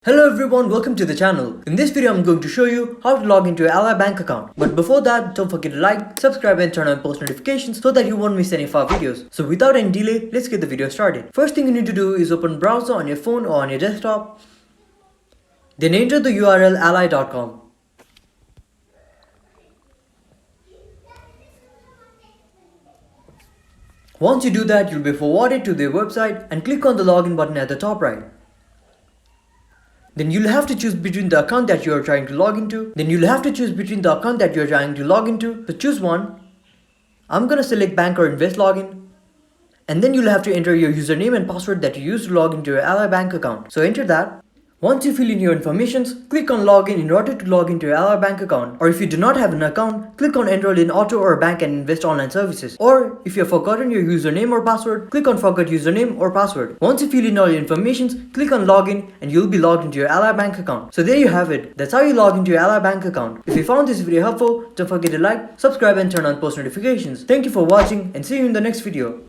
Hello everyone, welcome to the channel. In this video I'm going to show you how to log into your Ally bank account. But before that, don't forget to like, subscribe and turn on post notifications so that you won't miss any of our videos. So without any delay, let's get the video started. First thing you need to do is open browser on your phone or on your desktop. Then enter the URL ally.com. Once you do that, you'll be forwarded to their website and click on the login button at the top right. Then you'll have to choose between the account that you are trying to log into. So choose one. I'm gonna select bank or invest login. And then you'll have to enter your username and password that you used to log into your Ally bank account. So enter that. Once you fill in your informations, click on login in order to log into your Ally bank account. Or if you do not have an account, click on enroll in auto or bank and invest online services. Or if you have forgotten your username or password, click on forget username or password. Once you fill in all your informations, click on login and you'll be logged into your Ally bank account. So there you have it. That's how you log into your Ally bank account. If you found this video helpful, don't forget to like, subscribe and turn on post notifications. Thank you for watching and see you in the next video.